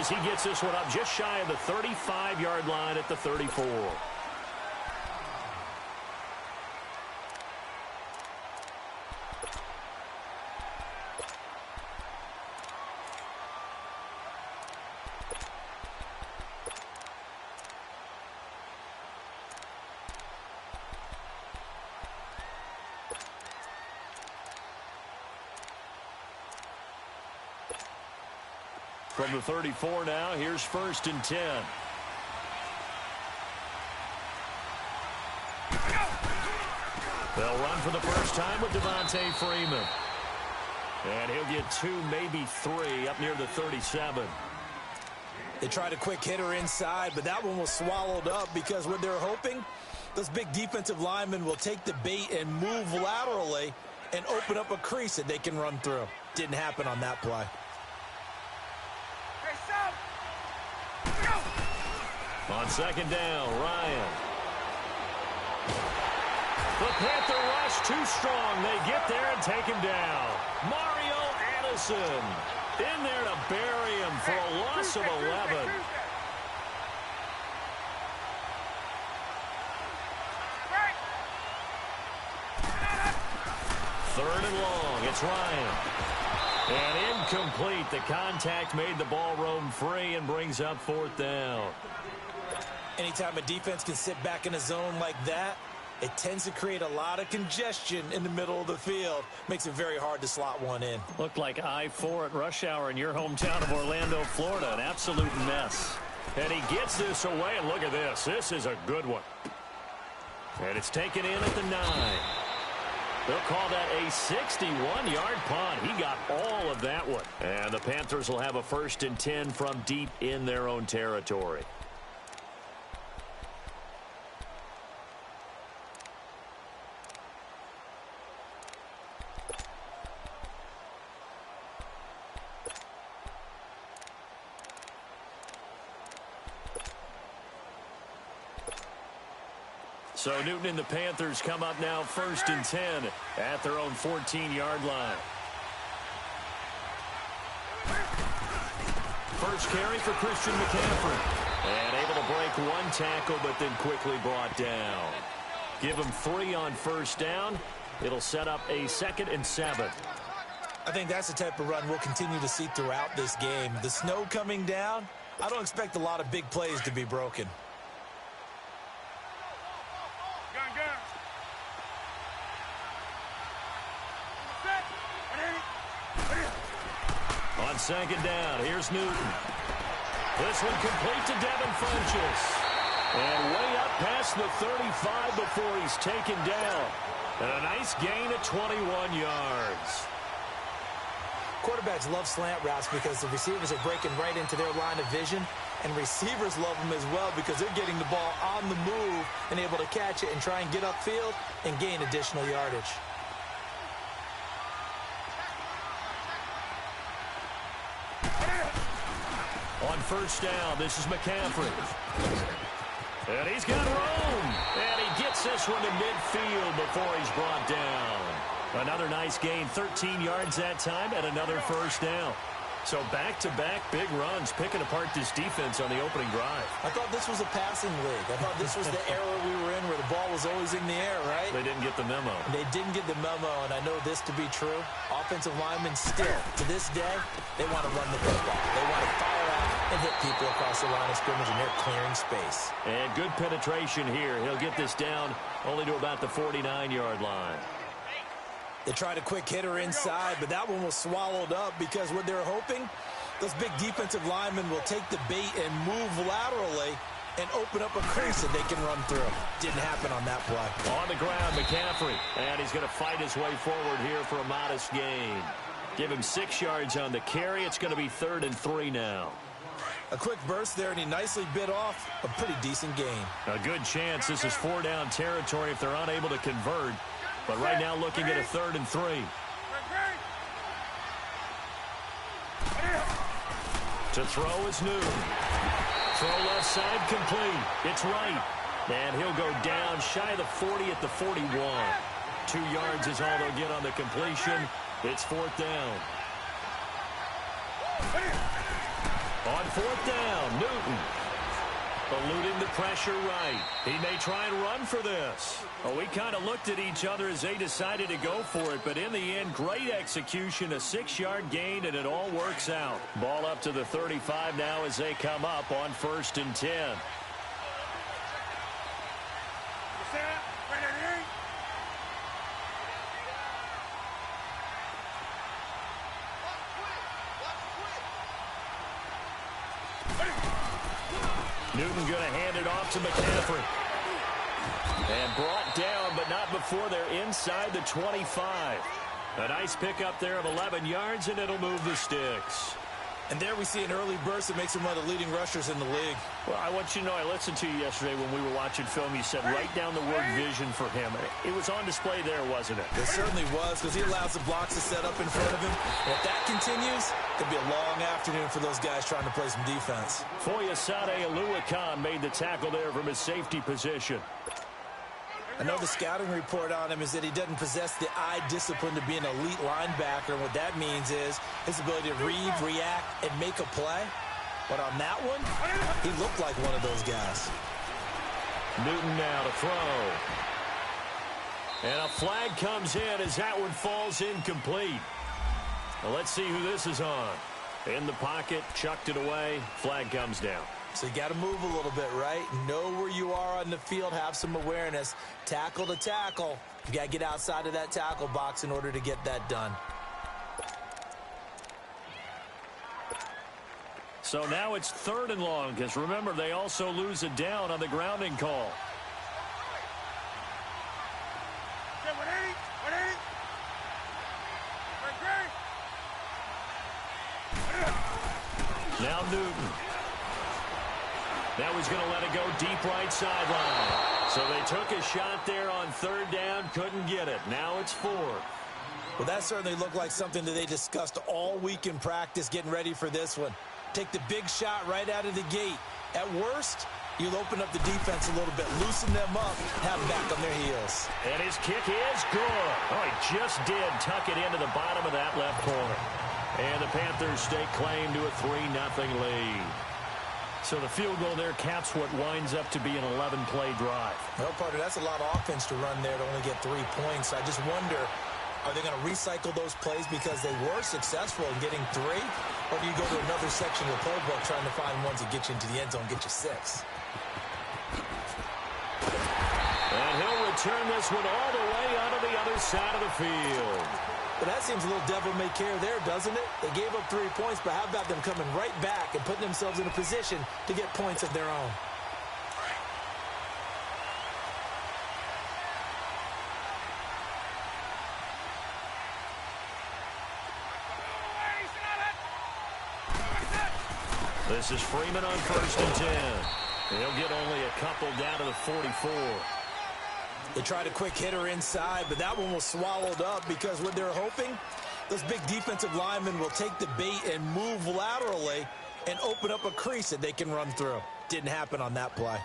as he gets this one up just shy of the 35-yard line at the 34. From the 34 now, here's 1st and 10. They'll run for the first time with Devontae Freeman. And he'll get 2, maybe 3, up near the 37. They tried a quick hitter inside, but that one was swallowed up because what they're hoping, those big defensive linemen will take the bait and move laterally and open up a crease that they can run through. Didn't happen on that play. On 2nd down, Ryan. The Panther rush too strong. They get there and take him down. Mario Addison in there to bury him for a loss of 11. Third and long. It's Ryan. And incomplete. The contact made the ball roam free and brings up 4th down. Anytime a defense can sit back in a zone like that, it tends to create a lot of congestion in the middle of the field. Makes it very hard to slot one in. Looked like I-4 at rush hour in your hometown of Orlando, Florida. An absolute mess. And he gets this away, and look at this. This is a good one. And it's taken in at the 9. They'll call that a 61-yard punt. He got all of that one. And the Panthers will have a 1st and 10 from deep in their own territory. So Newton and the Panthers come up now 1st and 10 at their own 14-yard line. First carry for Christian McCaffrey. And able to break 1 tackle, but then quickly brought down. Give him 3 on 1st down. It'll set up a 2nd and 7. I think that's the type of run we'll continue to see throughout this game. The snow coming down, I don't expect a lot of big plays to be broken. On 2nd down, here's Newton. This one complete to Devin Funchess. And way up past the 35 before he's taken down. And a nice gain at 21 yards. Quarterbacks love slant routes because the receivers are breaking right into their line of vision. And receivers love them as well because they're getting the ball on the move and able to catch it and try and get upfield and gain additional yardage. On 1st down, this is McCaffrey. And he's got room. And he gets this one to midfield before he's brought down. Another nice gain, 13 yards that time, and another 1st down. So back-to-back big runs, picking apart this defense on the opening drive. I thought this was a passing league. I thought this was the era we were in where the ball was always in the air, right? They didn't get the memo. They didn't get the memo, and I know this to be true. Offensive linemen still, to this day, they want to run the football. They want to fire out and hit people across the line of scrimmage, and they're clearing space. And good penetration here. He'll get this down only to about the 49-yard line. They tried a quick hitter inside, but that one was swallowed up because what they're hoping, those big defensive linemen will take the bait and move laterally and open up a crease that they can run through. Didn't happen on that play. On the ground, McCaffrey. And he's going to fight his way forward here for a modest gain. Give him 6 yards on the carry. It's going to be 3rd and 3 now. A quick burst there, and he nicely bit off a pretty decent gain. A good chance this is 4-down territory if they're unable to convert. But right now looking at a 3rd and 3. To throw is Newton. Throw left side complete. It's right. And he'll go down shy of the 40 at the 41. 2 yards is all they'll get on the completion. It's 4th down. On fourth down, Newton. Eluding the pressure right. He may try and run for this. Well, we kind of looked at each other as they decided to go for it, but in the end, great execution, a 6-yard gain, and it all works out. Ball up to the 35 now as they come up on 1st and 10. Newton going to hand it off to McCaffrey. And brought down, but not before they're inside the 25. A nice pickup there of 11 yards, and it'll move the sticks. And there we see an early burst that makes him one of the leading rushers in the league. Well, I want you to know, I listened to you yesterday when we were watching film. You said write down the word vision for him. It was on display there, wasn't it? It certainly was, because he allows the blocks to set up in front of him. And if that continues, it'll be a long afternoon for those guys trying to play some defense. Foyesade Aluakan made the tackle there from his safety position. I know the scouting report on him is that he doesn't possess the eye discipline to be an elite linebacker. And what that means is his ability to read, react, and make a play. But on that one, he looked like one of those guys. Newton now to throw. And a flag comes in as that one falls incomplete. Well, let's see who this is on. In the pocket, chucked it away, flag comes down. So you got to move a little bit, right? Know where you are on the field, have some awareness. Tackle to tackle. You got to get outside of that tackle box in order to get that done. So now it's 3rd and long, because remember, they also lose a down on the grounding call. Now Newton. Now he's going to let it go deep right sideline. So they took a shot there on 3rd down, couldn't get it. Now it's 4th. Well, that certainly looked like something that they discussed all week in practice, getting ready for this one. Take the big shot right out of the gate. At worst, you'll open up the defense a little bit, loosen them up, have them back on their heels. And his kick is good. Oh, he just did tuck it into the bottom of that left corner. And the Panthers stake claim to a 3-0 lead. So the field goal there caps what winds up to be an 11-play drive. Well, partner, that's a lot of offense to run there to only get 3 points. I just wonder, are they going to recycle those plays because they were successful in getting 3? Or do you go to another section of the playbook trying to find ones that get you into the end zone, get you 6? And he'll return this one all the way onto the other side of the field. But that seems a little devil-may-care there, doesn't it? They gave up 3 points, but how about them coming right back and putting themselves in a position to get points of their own? This is Freeman on 1st and 10. He'll get only a couple down to the 44. They tried a quick hitter inside, but that one was swallowed up because what they're hoping, those big defensive linemen will take the bait and move laterally and open up a crease that they can run through. Didn't happen on that play.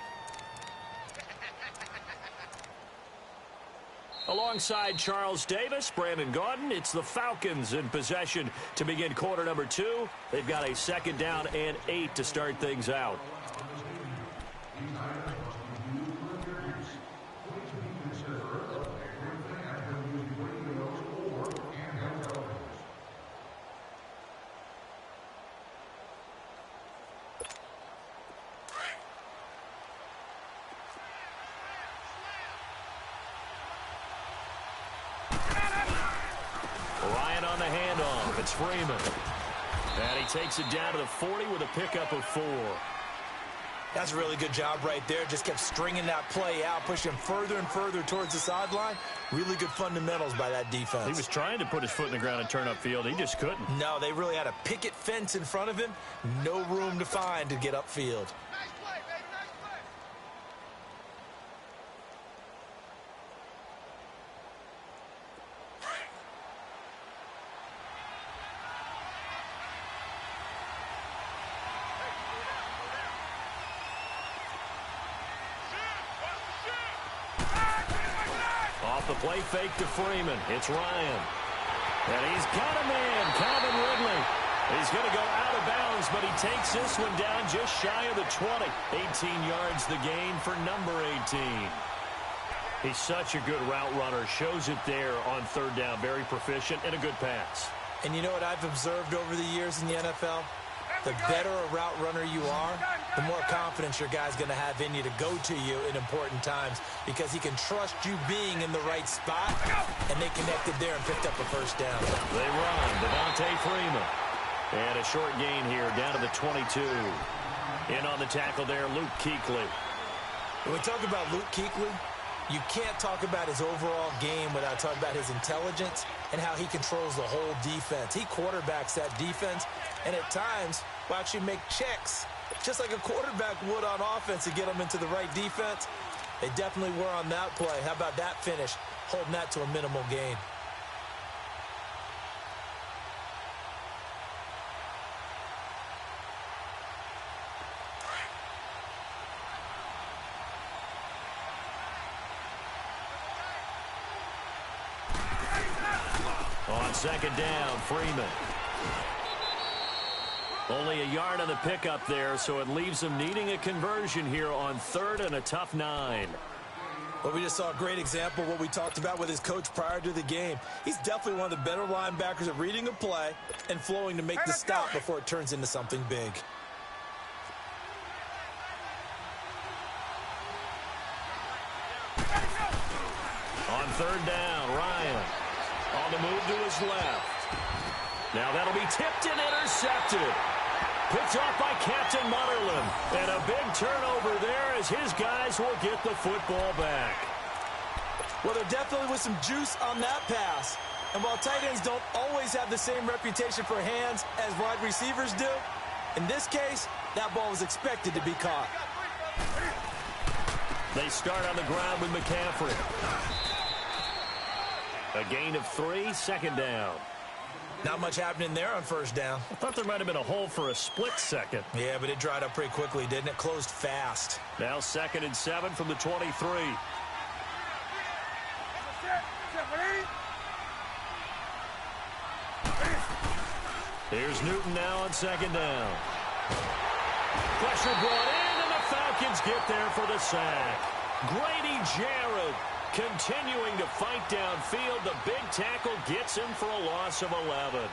Alongside Charles Davis, Brandon Gaudin, it's the Falcons in possession to begin quarter number 2. They've got a 2nd down and 8 to start things out. It's Freeman. And he takes it down to the 40 with a pickup of 4. That's a really good job right there. Just kept stringing that play out, pushing further and further towards the sideline. Really good fundamentals by that defense. He was trying to put his foot in the ground and turn upfield. He just couldn't. No, they really had a picket fence in front of him. No room to find to get upfield. The play fake to Freeman. It's Ryan. And he's got a man, Calvin Ridley. He's going to go out of bounds, but he takes this one down just shy of the 20. 18 yards the gain for number 18. He's such a good route runner. Shows it there on third down. Very proficient and a good pass. And you know what I've observed over the years in the NFL? The better a route runner you are, the more confidence your guy's going to have in you to go to you in important times because he can trust you being in the right spot, and they connected there and picked up a first down. They run. Devontae Freeman. And a short gain here down to the 22. In on the tackle there, Luke Kuechly. When we talk about Luke Kuechly, you can't talk about his overall game without talking about his intelligence and how he controls the whole defense. He quarterbacks that defense, and at times will actually make checks, just like a quarterback would on offense to get them into the right defense. They definitely were on that play. How about that finish, holding that to a minimal gain? On second down, Freeman. Only a yard on the pickup there, so it leaves them needing a conversion here on third and a tough 9. Well, we just saw a great example of what we talked about with his coach prior to the game. He's definitely one of the better linebackers at reading a play and flowing to make the stop before it turns into something big. On third down, Ryan. On the move to his left. Now that'll be tipped and intercepted. Picked off by Captain Mutterland. And a big turnover there as his guys will get the football back. Well, there definitely was some juice on that pass. And while tight ends don't always have the same reputation for hands as wide receivers do, in this case, that ball was expected to be caught. They start on the ground with McCaffrey. A gain of 3, second down. Not much happening there on first down. I thought there might have been a hole for a split second. Yeah, but it dried up pretty quickly, didn't it? Closed fast. Now second and 7 from the 23. Here's Newton now on second down. Pressure brought in, and the Falcons get there for the sack. Grady Jarrett continuing to fight downfield. The big tackle gets him for a loss of 11.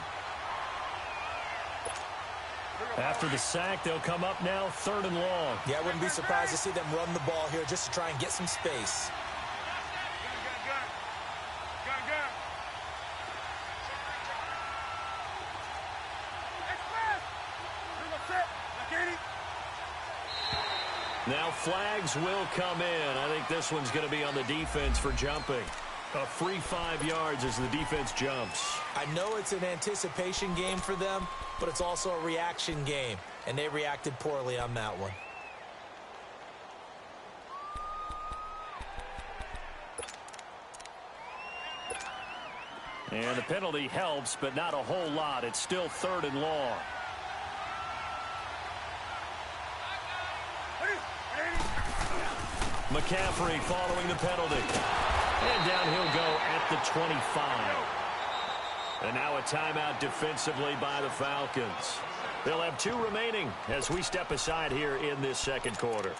After the sack, they'll come up now third and long. Yeah, I wouldn't be surprised to see them run the ball here just to try and get some space. Now flags will come in. I think this one's going to be on the defense for jumping. A free 5 yards as the defense jumps. I know it's an anticipation game for them, but it's also a reaction game, and they reacted poorly on that one. And the penalty helps, but not a whole lot. It's still third and long. McCaffrey following the penalty. And down he'll go at the 25. And now a timeout defensively by the Falcons. They'll have 2 remaining as we step aside here in this second quarter.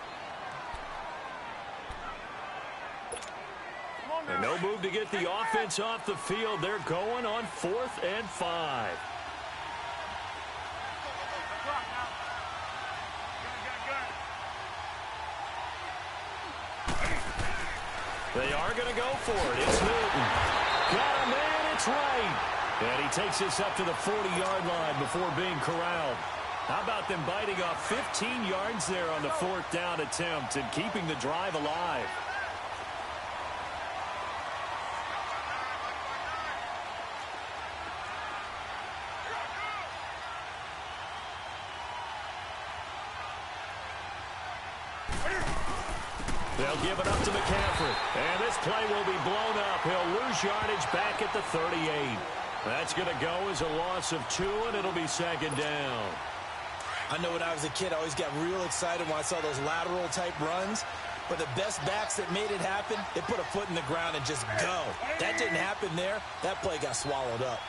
And no move to get the offense off the field. They're going on 4th and 5. They are going to go for it. It's Newton. Got him, and it's right. And he takes this up to the 40-yard line before being corralled. How about them biting off 15 yards there on the 4th down attempt and keeping the drive alive? They'll give it up to McCaffrey. And this play will be blown up. He'll lose yardage back at the 38. That's going to go as a loss of 2, and it'll be second down. I know when I was a kid, I always got real excited when I saw those lateral-type runs. But the best backs that made it happen, they put a foot in the ground and just go. That didn't happen there. That play got swallowed up.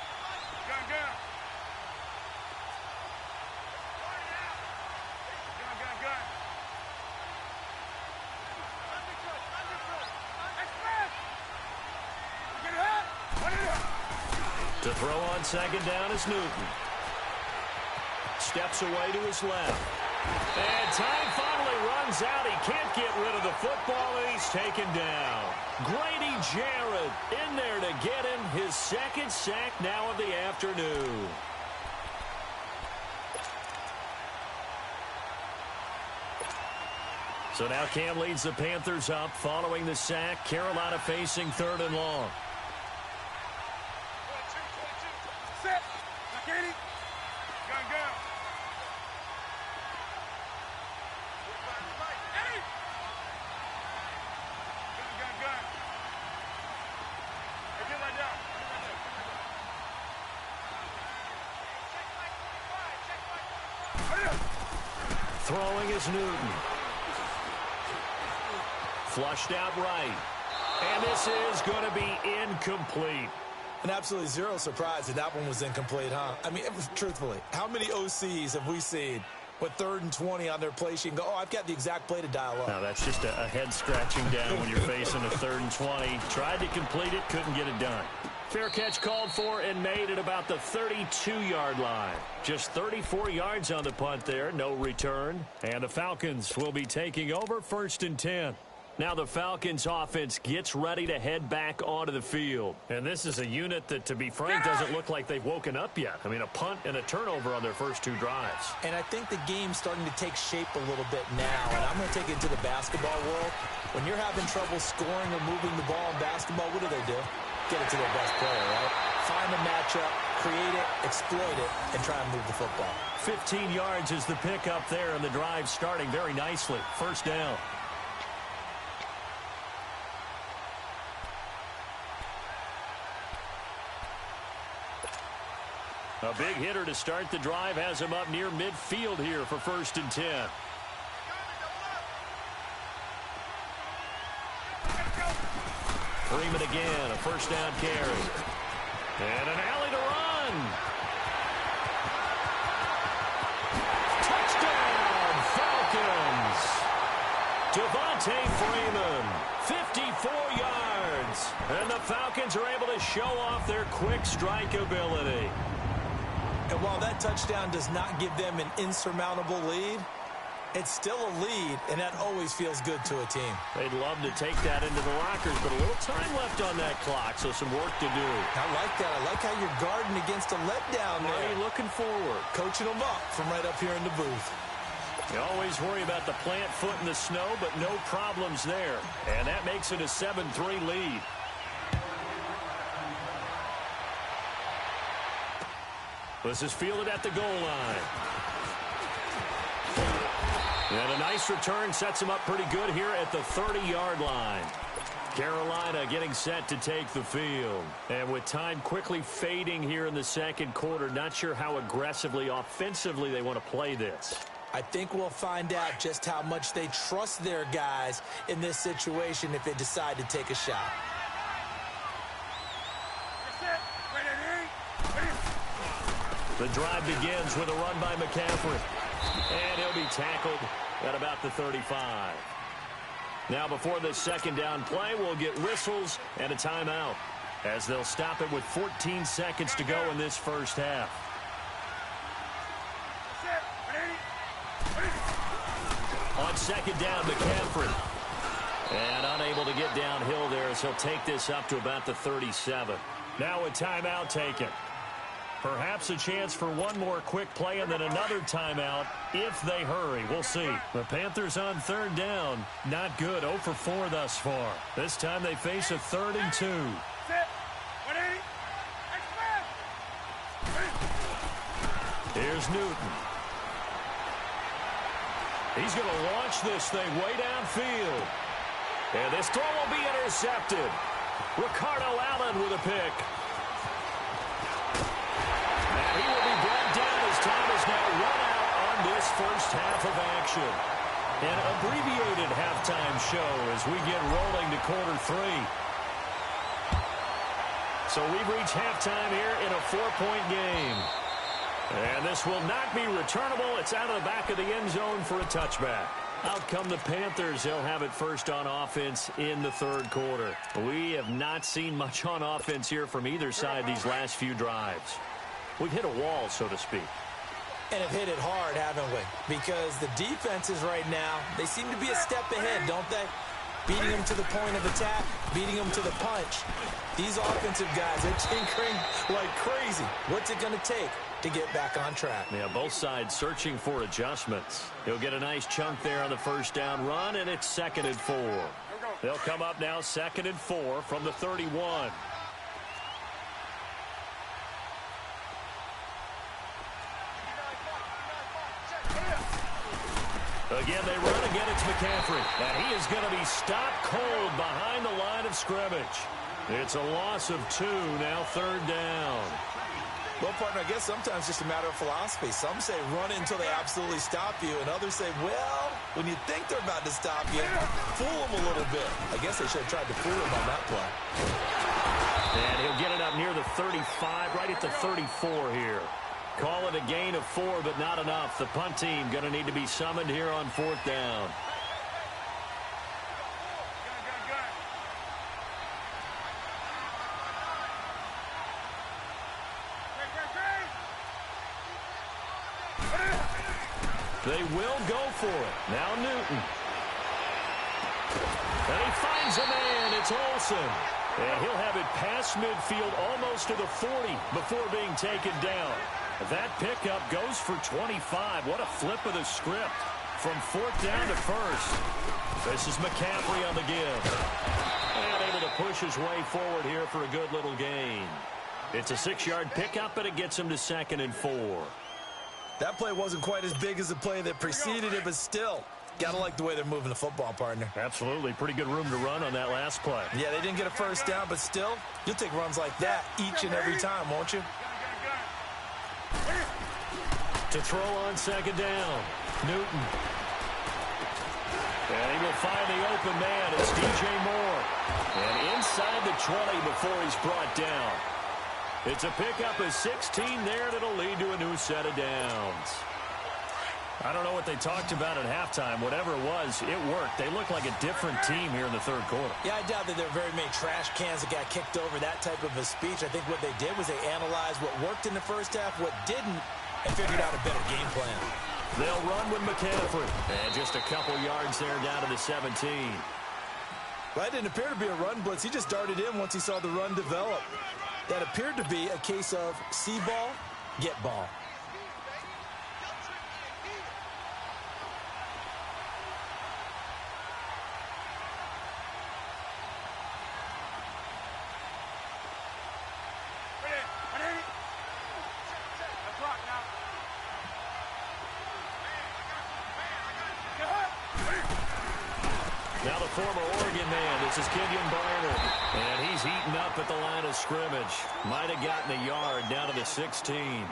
To throw on second down is Newton. Steps away to his left. And time finally runs out. He can't get rid of the football, and he's taken down. Grady Jarrett in there to get him his second sack now of the afternoon. So now Cam leads the Panthers up following the sack. Carolina facing 3rd and long. Set. Katie. Gun, gun. Hey. Gun, gun. Hey, get right down. Throwing is Newton. Flushed out right. And this is going to be incomplete. And absolutely zero surprise that that one was incomplete, huh? I mean, truthfully, how many OCs have we seen with 3rd and 20 on their play sheet and go, oh, I've got the exact play to dial up? Now, that's just a head scratching down when you're facing a 3rd and 20. Tried to complete it, couldn't get it done. Fair catch called for and made at about the 32-yard line. Just 34 yards on the punt there, no return. And the Falcons will be taking over 1st and 10. Now the Falcons offense gets ready to head back onto the field. And this is a unit that, to be frank, doesn't look like they've woken up yet. I mean, a punt and a turnover on their first 2 drives. And I think the game's starting to take shape a little bit now. And I'm going to take it to the basketball world. When you're having trouble scoring or moving the ball in basketball, what do? Get it to their best player, right? Find a matchup, create it, exploit it, and try and move the football. 15 yards is the pickup there, and the drive starting very nicely. 1st down. A big hitter to start the drive has him up near midfield here for 1st and 10. Freeman again, a 1st down carry. And an alley to run. Touchdown, Falcons. Devontae Freeman, 54 yards. And the Falcons are able to show off their quick strike ability. And while that touchdown does not give them an insurmountable lead, it's still a lead, and that always feels good to a team. They'd love to take that into the lockers, but a little time left on that clock, so some work to do. I like that. I like how you're guarding against a letdown there. Already looking forward. Coaching them up from right up here in the booth. You always worry about the plant foot in the snow, but no problems there. And that makes it a 7-3 lead. This is fielded at the goal line. And a nice return sets him up pretty good here at the 30-yard line. Carolina getting set to take the field. And with time quickly fading here in the 2nd quarter, not sure how aggressively, offensively they want to play this. I think we'll find out just how much they trust their guys in this situation if they decide to take a shot. The drive begins with a run by McCaffrey. And he'll be tackled at about the 35. Now before the 2nd down play, we'll get whistles and a timeout as they'll stop it with 14 seconds to go in this 1st half. On 2nd down, McCaffrey. And unable to get downhill there as he'll take this up to about the 37. Now a timeout taken. Perhaps a chance for one more quick play and then another timeout if they hurry. We'll see. The Panthers on 3rd down. Not good. 0 for 4 thus far. This time they face a 3rd and 2. Here's Newton. He's going to launch this thing way downfield. And this throw will be intercepted. Ricardo Allen with a pick. He will be brought down as time is now run out on this 1st half of action. An abbreviated halftime show as we get rolling to quarter 3. So we've reached halftime here in a 4-point game. And this will not be returnable. It's out of the back of the end zone for a touchback. Out come the Panthers. They'll have it first on offense in the third quarter. We have not seen much on offense here from either side these last few drives. We've hit a wall, so to speak. And have hit it hard, haven't we? Because the defenses right now, they seem to be a step ahead, don't they? Beating them to the point of attack, beating them to the punch. These offensive guys are tinkering like crazy. What's it going to take to get back on track? Yeah, both sides searching for adjustments. He'll get a nice chunk there on the first down run, and it's 2nd and 4. They'll come up now 2nd and 4 from the 31. Again, they run. Again, it's McCaffrey. And he is going to be stopped cold behind the line of scrimmage. It's a loss of 2, now 3rd down. Well, partner, I guess sometimes it's just a matter of philosophy. Some say run until they absolutely stop you, and others say, well, when you think they're about to stop you, fool them a little bit. I guess they should have tried to fool him on that play. And he'll get it up near the 35, right at the 34 here. Call it a gain of 4, but not enough. The punt team going to need to be summoned here on 4th down. They will go for it. Now Newton. And he finds a man. It's Olsen. And he'll have it past midfield almost to the 40 before being taken down. That pickup goes for 25. What a flip of the script from 4th down to 1st. This is McCaffrey on the give. And able to push his way forward here for a good little gain. It's a 6-yard pickup, but it gets him to 2nd and 4. That play wasn't quite as big as the play that preceded it, but still, got to like the way they're moving the football, partner. Absolutely. Pretty good room to run on that last play. Yeah, they didn't get a first down, but still, you'll take runs like that each and every time, won't you? To throw on 2nd down, Newton. And he will find the open man. It's DJ Moore. And inside the 20 before he's brought down. It's a pickup of 16 there, and it'll lead to a new set of downs. I don't know what they talked about at halftime. Whatever it was, it worked. They look like a different team here in the third quarter. Yeah, I doubt that there are very many trash cans that got kicked over, that type of a speech. I think what they did was they analyzed what worked in the first half, what didn't, and figured out a better game plan. They'll run with McCaffrey. And just a couple yards there down to the 17. Well, that didn't appear to be a run blitz. He just darted in once he saw the run develop. That appeared to be a case of see ball, get ball. Now the former Oregon man, this is Kenyon Barner. And he's eaten up at the line of scrimmage. Might have gotten a yard down to the 16.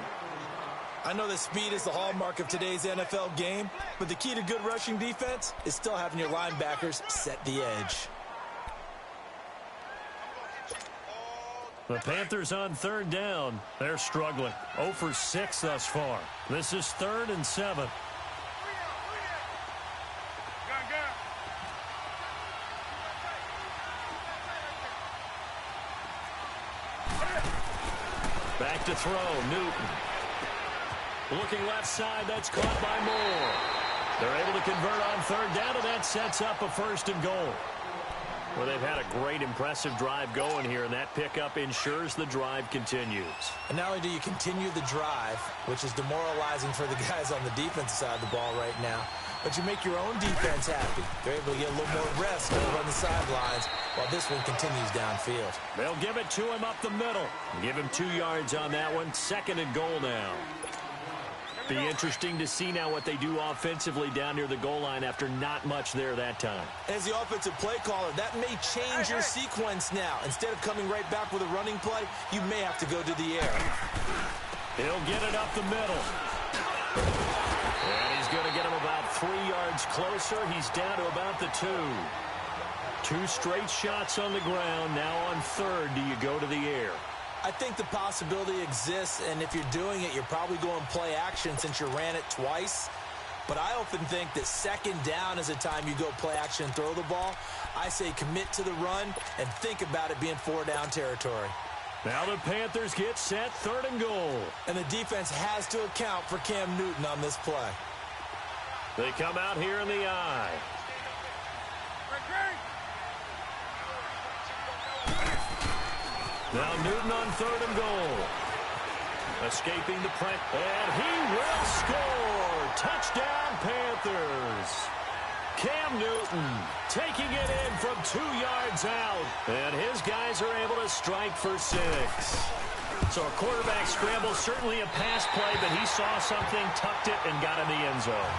I know that speed is the hallmark of today's NFL game, but the key to good rushing defense is still having your linebackers set the edge. The Panthers on 3rd down. They're struggling. 0 for 6 thus far. This is 3rd and 7. Back to throw, Newton. Looking left side, that's caught by Moore. They're able to convert on 3rd down, and that sets up a 1st and goal. Well, they've had a great, impressive drive going here, and that pickup ensures the drive continues. And not only do you continue the drive, which is demoralizing for the guys on the defensive side of the ball right now, but you make your own defense happy. They're able to get a little more rest over on the sidelines while this one continues downfield. They'll give it to him up the middle. Give him 2 yards on that one. 2nd and goal now. Be interesting to see now what they do offensively down near the goal line after not much there that time. As the offensive play caller, that may change your sequence now. Instead of coming right back with a running play, you may have to go to the air. He'll get it up the middle. And he's going to get him about 3 yards closer. He's down to about the 2. 2 straight shots on the ground. Now on 3rd, do you go to the air? I think the possibility exists, and if you're doing it, you're probably going play action since you ran it twice. But I often think that second down is a time you go play action and throw the ball. I say commit to the run and think about it being 4-down territory. Now the Panthers get set, 3rd and goal. And the defense has to account for Cam Newton on this play. They come out here in the eye. Now Newton on 3rd and goal. Escaping the press, and he will score! Touchdown, Panthers! Cam Newton taking it in from 2 yards out, and his guys are able to strike for 6. So a quarterback scramble, certainly a pass play, but he saw something, tucked it, and got in the end zone.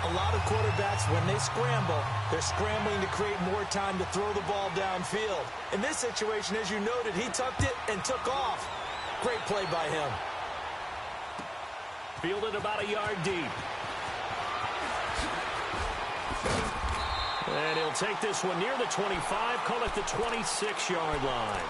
A lot of quarterbacks, when they scramble, they're scrambling to create more time to throw the ball downfield. In this situation, as you noted, he tucked it and took off. Great play by him. Fielded about a yard deep. And he'll take this one near the 25, call it the 26-yard line.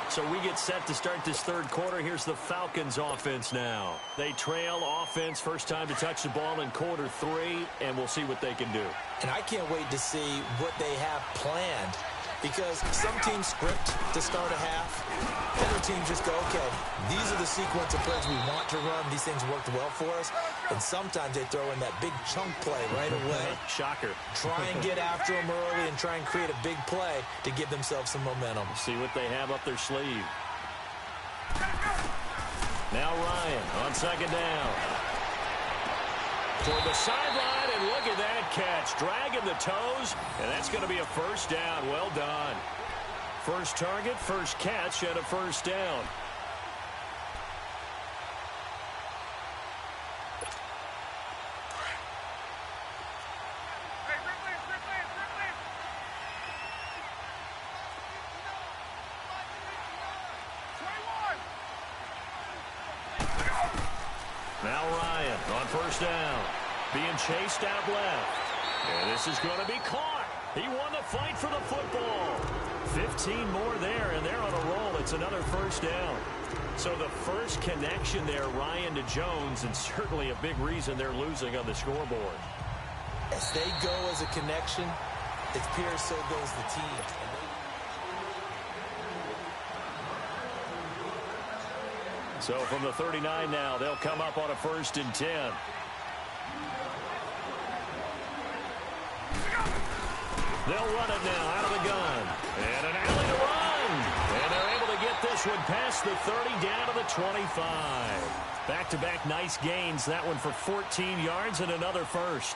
So we get set to start this 3rd quarter. Here's the Falcons offense now. They trail offense, first time to touch the ball in quarter 3, and we'll see what they can do. And I can't wait to see what they have planned, because some teams script to start a half. Other teams just go, okay, these are the sequence of plays we want to run. These things worked well for us. And sometimes they throw in that big chunk play right away. Shocker. Try and get after them early and try and create a big play to give themselves some momentum. See what they have up their sleeve. Now Ryan on 2nd down. Toward the sideline, and look at that catch. Dragging the toes, and that's going to be a 1st down. Well done. First target, first catch, and a 1st down. Now Ryan on 1st down. Being chased out left. And this is going to be caught. He won the fight for the football. 15 more there, and they're on a roll. It's another 1st down. So the first connection there, Ryan to Jones, and certainly a big reason they're losing on the scoreboard. As they go as a connection, it's Pierce, so goes the team. So from the 39 now, they'll come up on a 1st and 10. They'll run it now out of the gun. And an alley to run. And they're able to get this one past the 30 down to the 25. Back-to-back nice gains. That one for 14 yards and another 1st.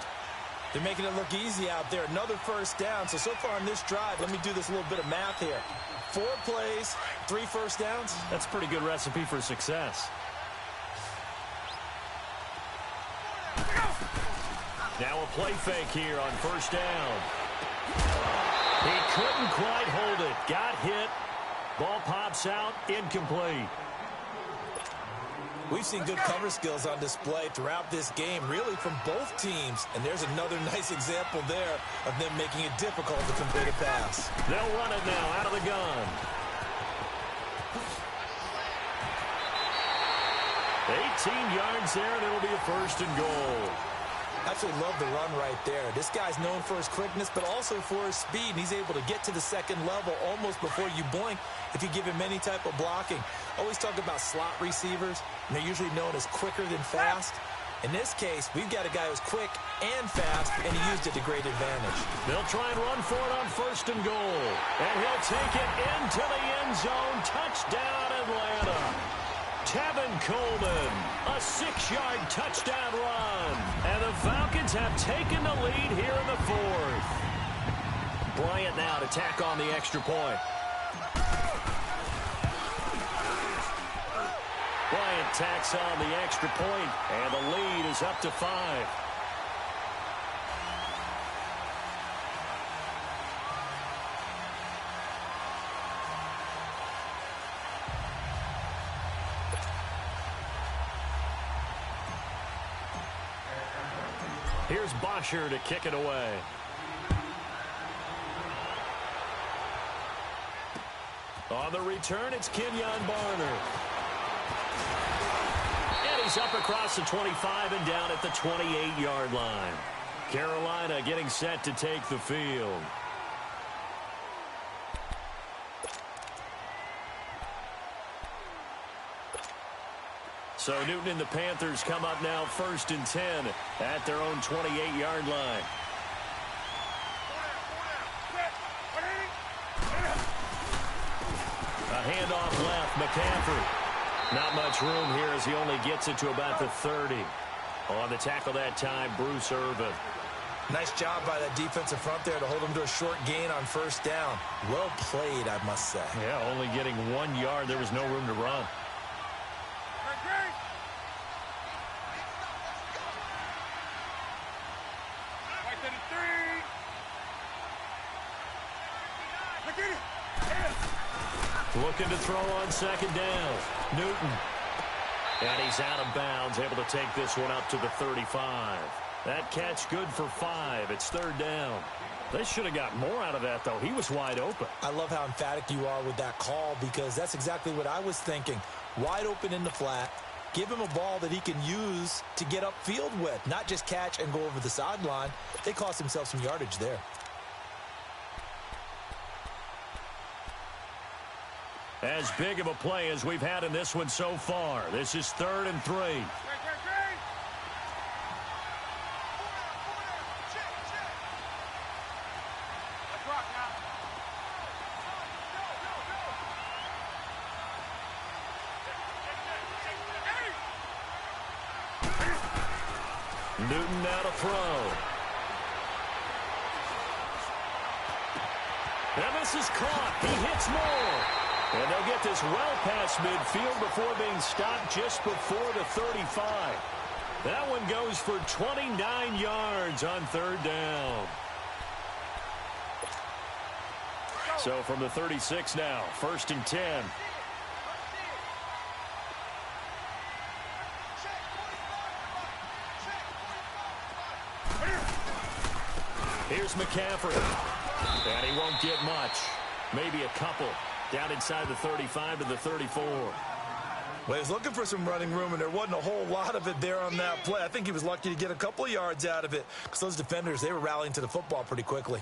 They're making it look easy out there. Another 1st down. So far on this drive, let me do this little bit of math here. 4 plays, 3 1st downs. That's a pretty good recipe for success. Now a play fake here on 1st down. He couldn't quite hold it. Got hit. Ball pops out. Incomplete. We've seen good cover skills on display throughout this game, really from both teams. And there's another nice example there of them making it difficult to complete a pass. They'll run it now out of the gun. 18 yards there, and it'll be a 1st and goal. Absolutely love the run right there. This guy's known for his quickness, but also for his speed. And he's able to get to the 2nd level almost before you blink if you give him any type of blocking. Always talk about slot receivers, and they're usually known as quicker than fast. In this case, we've got a guy who's quick and fast, and he used it to great advantage. They'll try and run for it on 1st and goal. And he'll take it into the end zone. Touchdown, Atlanta. Tevin Coleman, a 6-yard touchdown run. And the Falcons have taken the lead here in the 4th. Bryant now to tack on the extra point. Bryant tacks on the extra point, and the lead is up to 5. Here's Bosher to kick it away. On the return, it's Kenyon Barner. And He's up across the 25 and down at the 28-yard line. Carolina getting set to take the field. So Newton and the Panthers come up now 1st and 10 at their own 28-yard line. A handoff left, McCaffrey. Not much room here as he only gets it to about the 30. On the tackle that time, Bruce Irvin. Nice job by that defensive front there to hold him to a short gain on 1st down. Well played, I must say. Yeah, only getting 1 yard. There was no room to run. Looking to throw on 2nd down. Newton. And he's out of bounds, able to take this one up to the 35. That catch good for 5. It's 3rd down. They should have got more out of that, though. He was wide open. I love how emphatic you are with that call because that's exactly what I was thinking. Wide open in the flat. Give him a ball that he can use to get upfield with, not just catch and go over the sideline. They cost themselves some yardage there. As big of a play as we've had in this one so far. This is 3rd and 3. Newton now to throw. And this is caught. He hits more. And they'll get this well past midfield before being stopped just before the 35. That one goes for 29 yards on 3rd down. So from the 36 now, 1st and 10. Here's McCaffrey. And he won't get much. Maybe a couple. Down inside the 35 to the 34. Well, he's looking for some running room, and there wasn't a whole lot of it there on that play. I think he was lucky to get a couple of yards out of it because those defenders, they were rallying to the football pretty quickly.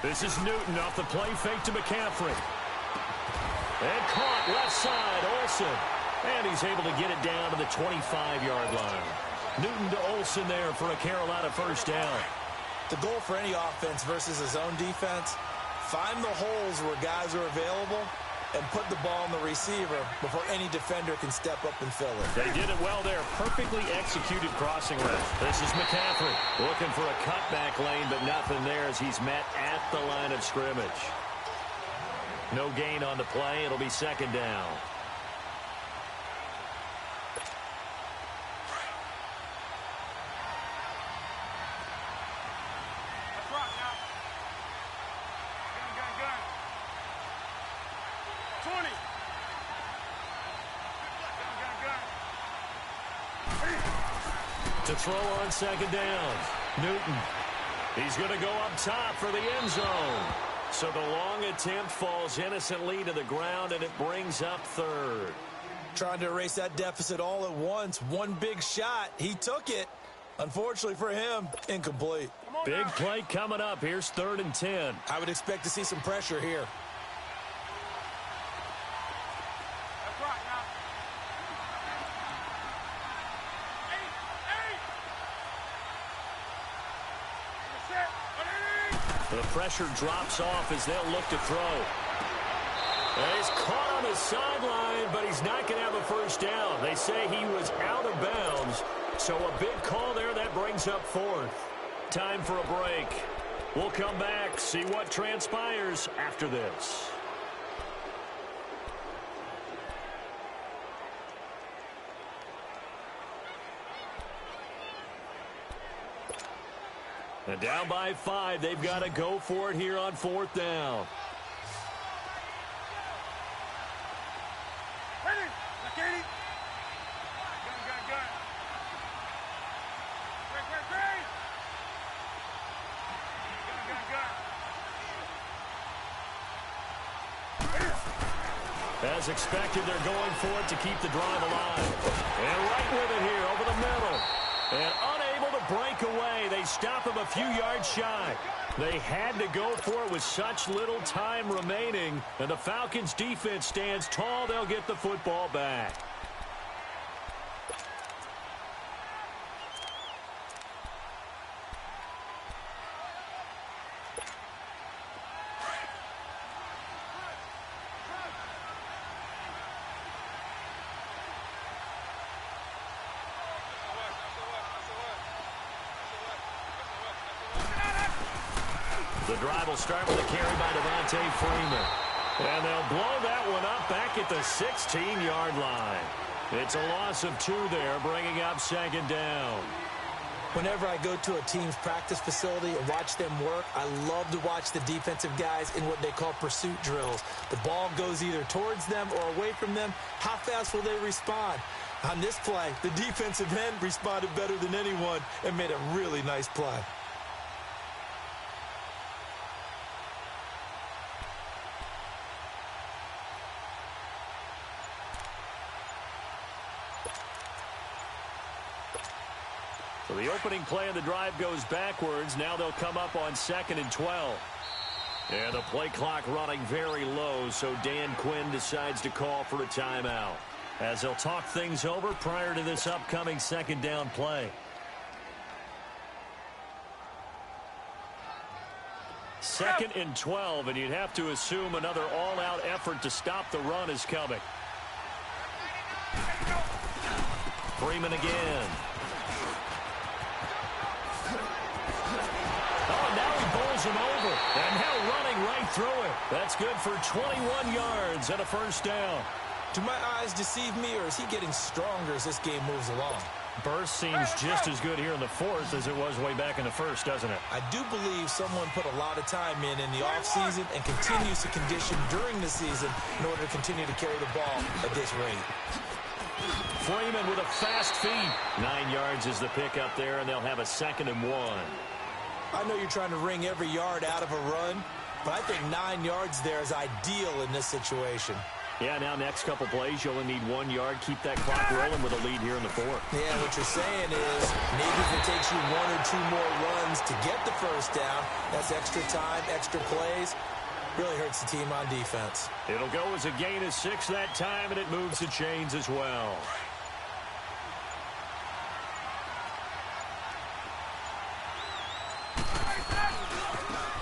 This is Newton off the play fake to McCaffrey. And caught left side, Olsen. And he's able to get it down to the 25-yard line. Newton to Olsen there for a Carolina 1st down. The goal for any offense versus a zone defense, find the holes where guys are available and put the ball on the receiver before any defender can step up and fill it. They did it well there. Perfectly executed crossing route. This is McCaffrey looking for a cutback lane, but nothing there as he's met at the line of scrimmage. No gain on the play. It'll be 2nd down. To throw on 2nd down. Newton. He's going to go up top for the end zone. So the long attempt falls innocently to the ground, and it brings up 3rd. Trying to erase that deficit all at once. One big shot. He took it. Unfortunately for him, incomplete. Big play coming up. Here's 3rd and 10. I would expect to see some pressure here. The pressure drops off as they'll look to throw. And he's caught on the sideline, but he's not going to have a 1st down. They say he was out of bounds, so a big call there. That brings up 4th. Time for a break. We'll come back, see what transpires after this. And down by 5, they've got to go for it here on 4th down. As expected, they're going for it to keep the drive alive. And right with it here over the middle. And unable to break away. They stop him a few yards shy. They had to go for it with such little time remaining. And the Falcons' defense stands tall. They'll get the football back. The drive will start with a carry by Devontae Freeman. And they'll blow that one up back at the 16-yard line. It's a loss of 2 there, bringing up second down. Whenever I go to a team's practice facility and watch them work, I love to watch the defensive guys in what they call pursuit drills. The ball goes either towards them or away from them. How fast will they respond? On this play, the defensive end responded better than anyone and made a really nice play. So the opening play of the drive goes backwards. Now they'll come up on 2nd and 12. And the play clock running very low, so Dan Quinn decides to call for a timeout, as they'll talk things over prior to this upcoming second down play. Second and 12, and you'd have to assume another all-out effort to stop the run is coming. Freeman again. Him over, and now running right through it. That's good for 21 yards and a first down. Do my eyes deceive me, or is he getting stronger as this game moves along? Burst seems just as good here in the fourth as it was way back in the first, doesn't it? I do believe someone put a lot of time in the offseason and continues to condition during the season in order to continue to carry the ball at this rate. Freeman with a fast feet. 9 yards is the pickup there, and they'll have a 2nd and 1. I know you're trying to wring every yard out of a run, but I think 9 yards there is ideal in this situation. Yeah, now next couple plays, you only need 1 yard. Keep that clock rolling with a lead here in the fourth. Yeah, what you're saying is maybe if it takes you 1 or 2 more runs to get the first down, that's extra time, extra plays. Really hurts the team on defense. It'll go as a gain of 6 that time, and it moves the chains as well.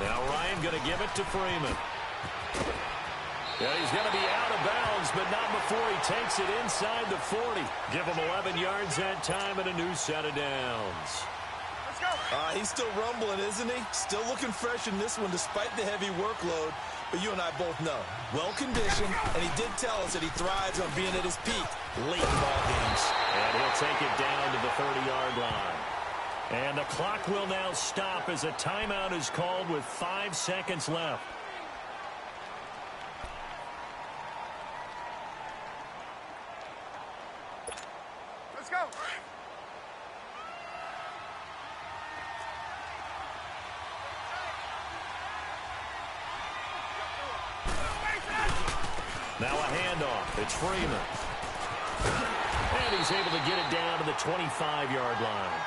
Now Ryan going to give it to Freeman. Yeah, he's going to be out of bounds, but not before he takes it inside the 40. Give him 11 yards that time and a new set of downs. Let's go. He's still rumbling, isn't he? Still looking fresh in this one despite the heavy workload. But you and I both know, well-conditioned, and he did tell us that he thrives on being at his peak late in ball games. And he'll take it down to the 30-yard line. And the clock will now stop as a timeout is called with 5 seconds left. Let's go. Now a handoff. It's Freeman. And he's able to get it down to the 25-yard line.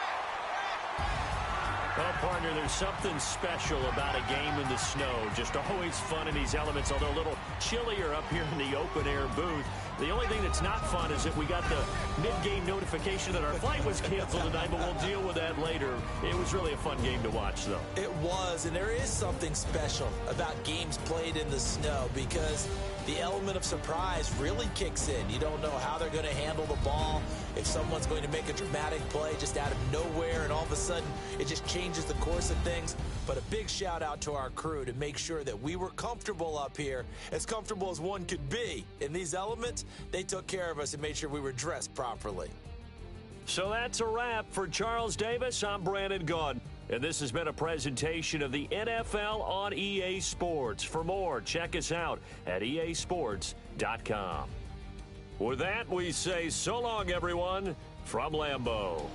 Well, partner, there's something special about a game in the snow. Just always fun in these elements, although a little chillier up here in the open-air booth. The only thing that's not fun is that we got the mid-game notification that our flight was canceled tonight, but we'll deal with that later. It was really a fun game to watch, though. It was, and there is something special about games played in the snow because the element of surprise really kicks in. You don't know how they're going to handle the ball, if someone's going to make a dramatic play just out of nowhere, and all of a sudden it just changes the course of things. But a big shout out to our crew to make sure that we were comfortable up here, as comfortable as one could be. In these elements, they took care of us and made sure we were dressed properly. So that's a wrap for Charles Davis. I'm Brandon Gaudin, and this has been a presentation of the NFL on EA Sports. For more, check us out at easports.com. With that, we say so long, everyone, from Lambeau.